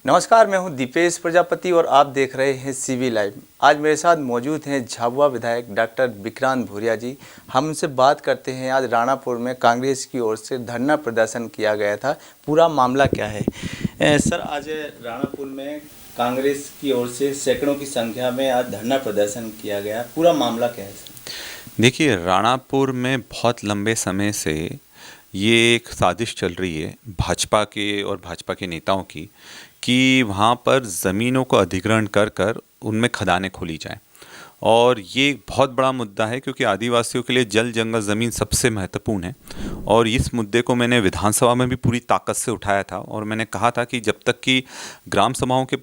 नमस्कार, मैं हूं दीपेश प्रजापति और आप देख रहे हैं सीवी लाइव। आज मेरे साथ मौजूद हैं झाबुआ विधायक डॉक्टर विक्रांत भूरिया जी। हम उनसे बात करते हैं। आज राणापुर में कांग्रेस की ओर से धरना प्रदर्शन किया गया था, पूरा मामला क्या है। सर, आज राणापुर में कांग्रेस की ओर से सैकड़ों की संख्या में आज धरना प्रदर्शन किया गया, पूरा मामला क्या है सर? देखिए, राणापुर में बहुत लंबे समय से ये एक साजिश चल रही है भाजपा के और भाजपा के नेताओं की कि वहाँ पर ज़मीनों को अधिग्रहण कर कर उनमें खदानें खोली जाएं। और ये एक बहुत बड़ा मुद्दा है क्योंकि आदिवासियों के लिए जल जंगल ज़मीन सबसे महत्वपूर्ण है। और इस मुद्दे को मैंने विधानसभा में भी पूरी ताकत से उठाया था और मैंने कहा था कि जब तक कि ग्राम सभाओं के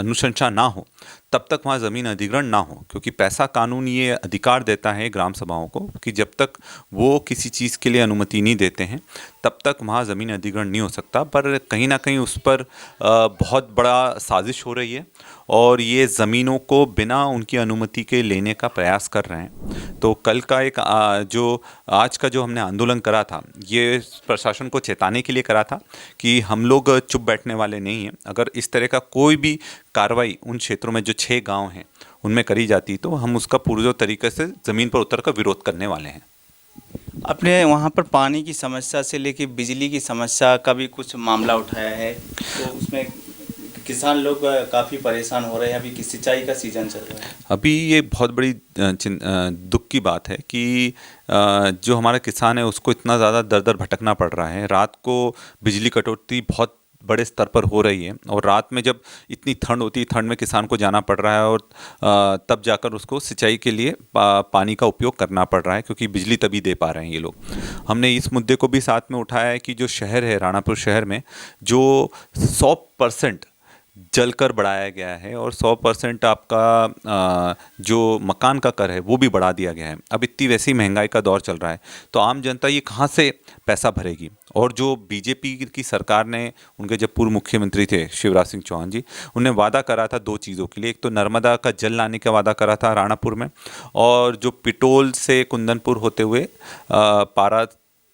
अनुशंसा ना हो तब तक वहाँ ज़मीन अधिग्रहण ना हो, क्योंकि पैसा कानून ये अधिकार देता है ग्राम सभाओं को कि जब तक वो किसी चीज़ के लिए अनुमति नहीं देते हैं तब तक वहाँ ज़मीन अधिग्रहण नहीं हो सकता। पर कहीं ना कहीं उस पर बहुत बड़ा साजिश हो रही है और ये ज़मीनों को बिना उनकी अनुमति के लेने का प्रयास कर रहे हैं। तो कल का एक आज का जो हमने आंदोलन करा था, ये प्रशासन को चेताने के लिए करा था कि हम लोग चुप बैठने वाले नहीं हैं। अगर इस तरह का कोई भी कार्रवाई उन क्षेत्रों में जो 6 गांव हैं उनमें करी जाती तो हम उसका पूरे तरीके से ज़मीन पर उतर कर विरोध करने वाले हैं। आपने वहाँ पर पानी की समस्या से लेकर बिजली की समस्या का भी कुछ मामला उठाया है, तो उसमें किसान लोग काफ़ी परेशान हो रहे हैं। अभी की सिंचाई का सीज़न चल रहा है। अभी ये बहुत बड़ी दुख की बात है कि जो हमारा किसान है उसको इतना ज़्यादा दर दर भटकना पड़ रहा है। रात को बिजली कटौती बहुत बड़े स्तर पर हो रही है और रात में जब इतनी ठंड होती है, ठंड में किसान को जाना पड़ रहा है और तब जाकर उसको सिंचाई के लिए पानी का उपयोग करना पड़ रहा है, क्योंकि बिजली तभी दे पा रहे हैं ये लोग। हमने इस मुद्दे को भी साथ में उठाया है कि जो शहर है राणापुर शहर में जो 100% जलकर बढ़ाया गया है और 100% आपका जो मकान का कर है वो भी बढ़ा दिया गया है। अब इतनी वैसी महंगाई का दौर चल रहा है तो आम जनता ये कहाँ से पैसा भरेगी। और जो बीजेपी की सरकार ने, उनके जब पूर्व मुख्यमंत्री थे शिवराज सिंह चौहान जी, उन्हें वादा करा था 2 चीज़ों के लिए। एक तो नर्मदा का जल लाने का वादा करा था राणापुर में, और जो पिटोल से कुंदनपुर होते हुए पारा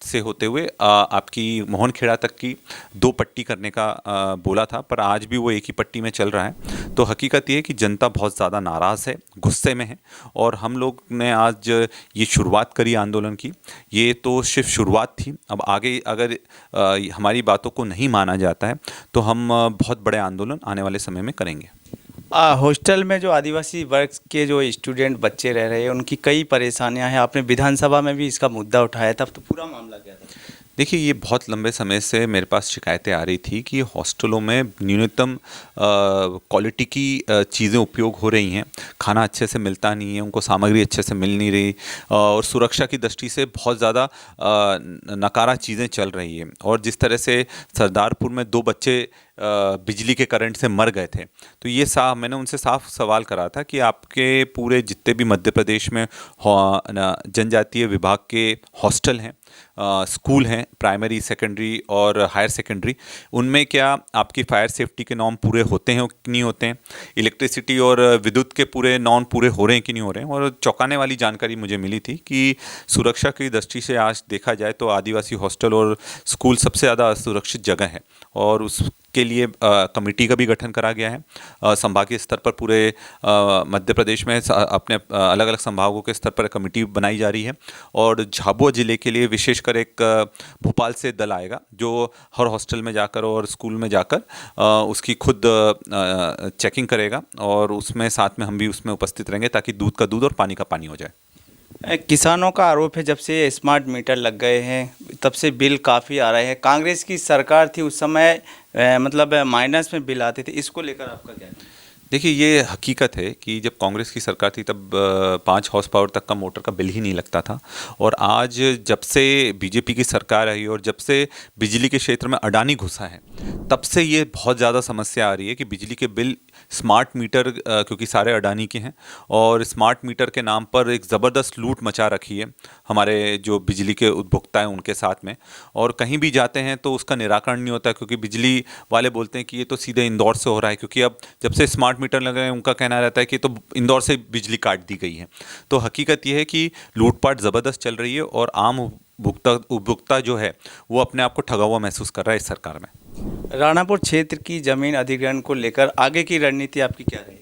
से होते हुए आपकी मोहनखेड़ा तक की 2 पट्टी करने का बोला था। पर आज भी वो एक ही पट्टी में चल रहा है। तो हकीकत ये है कि जनता बहुत ज़्यादा नाराज़ है, गुस्से में है। और हम लोग ने आज ये शुरुआत करी आंदोलन की, ये तो सिर्फ शुरुआत थी। अब आगे अगर हमारी बातों को नहीं माना जाता है तो हम बहुत बड़े आंदोलन आने वाले समय में करेंगे। हॉस्टल में जो आदिवासी वर्ग के जो स्टूडेंट बच्चे रह रहे हैं उनकी कई परेशानियां हैं। आपने विधानसभा में भी इसका मुद्दा उठाया था, तो पूरा मामला क्या था? देखिए, ये बहुत लंबे समय से मेरे पास शिकायतें आ रही थी कि हॉस्टलों में न्यूनतम क्वालिटी की चीज़ें उपयोग हो रही हैं, खाना अच्छे से मिलता नहीं है, उनको सामग्री अच्छे से मिल नहीं रही और सुरक्षा की दृष्टि से बहुत ज़्यादा नकारा चीज़ें चल रही हैं। और जिस तरह से सरदारपुर में 2 बच्चे बिजली के करंट से मर गए थे, तो ये मैंने उनसे साफ सवाल करा था कि आपके पूरे जितने भी मध्य प्रदेश में जनजातीय विभाग के हॉस्टल हैं, स्कूल हैं, प्राइमरी, सेकेंडरी और हायर सेकेंडरी, उनमें क्या आपकी फायर सेफ्टी के नॉर्म पूरे होते हैं कि नहीं होते हैं, इलेक्ट्रिसिटी और विद्युत के पूरे नॉर्म पूरे हो रहे हैं कि नहीं हो रहे हैं। और चौंकाने वाली जानकारी मुझे मिली थी कि सुरक्षा की दृष्टि से आज देखा जाए तो आदिवासी हॉस्टल और स्कूल सबसे ज़्यादा असुरक्षित जगह है और उसके लिए कमेटी का भी गठन करा गया है। संभागीय स्तर पर पूरे मध्य प्रदेश में अपने अलग अलग संभागों के स्तर पर कमेटी बनाई जा रही है। और झाबुआ ज़िले के लिए विशेषकर एक भोपाल से दल आएगा जो हर हॉस्टल में जाकर और स्कूल में जाकर उसकी खुद चेकिंग करेगा और उसमें साथ में हम भी उसमें उपस्थित रहेंगे ताकि दूध का दूध और पानी का पानी हो जाए। किसानों का आरोप है जब से स्मार्ट मीटर लग गए हैं तब से बिल काफ़ी आ रहे हैं। कांग्रेस की सरकार थी उस समय मतलब माइनस में बिल आते थे, इसको लेकर आपका क्या है? देखिए, ये हकीकत है कि जब कांग्रेस की सरकार थी तब 5 हॉर्स पावर तक का मोटर का बिल ही नहीं लगता था। और आज जब से बीजेपी की सरकार आई और जब से बिजली के क्षेत्र में अडानी घुसा है तब से ये बहुत ज़्यादा समस्या आ रही है कि बिजली के बिल स्मार्ट मीटर, क्योंकि सारे अडानी के हैं और स्मार्ट मीटर के नाम पर एक ज़बरदस्त लूट मचा रखी है हमारे जो बिजली के उपभोक्ता हैं उनके साथ में। और कहीं भी जाते हैं तो उसका निराकरण नहीं होता, क्योंकि बिजली वाले बोलते हैं कि ये तो सीधे इंदौर से हो रहा है, क्योंकि अब जब से स्मार्ट मीटर लग रहे हैं उनका कहना रहता है कि तो इंदौर से बिजली काट दी गई है। तो हकीकत ये है कि लूटपाट ज़बरदस्त चल रही है और आम उपभोक्ता जो है वो अपने आप को ठगा हुआ महसूस कर रहा है इस सरकार में। राणापुर क्षेत्र की जमीन अधिग्रहण को लेकर आगे की रणनीति आपकी क्या रहेगी?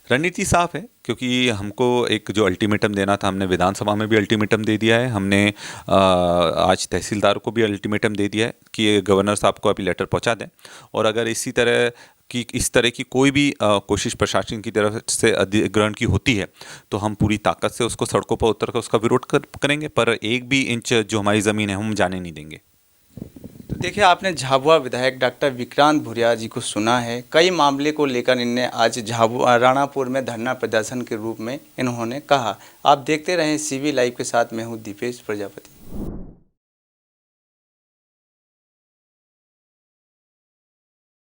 रणनीति साफ है, क्योंकि हमको एक जो अल्टीमेटम देना था, हमने विधानसभा में भी अल्टीमेटम दे दिया है। हमने आज तहसीलदार को भी अल्टीमेटम दे दिया है कि ये गवर्नर साहब को अभी लेटर पहुंचा दें, और अगर इस तरह की कोई भी कोशिश प्रशासन की तरफ से अधिग्रहण की होती है तो हम पूरी ताकत से उसको सड़कों पर उतर कर उसका विरोध करेंगे, पर एक भी इंच जो हमारी ज़मीन है हम जाने नहीं देंगे। तो देखिए, आपने झाबुआ विधायक डॉक्टर विक्रांत भूरिया जी को सुना है। कई मामले को लेकर इनने आज राणापुर में धरना प्रदर्शन के रूप में इन्होंने कहा। आप देखते रहें CV लाइव के साथ। मैं हूँ दीपेश प्रजापति।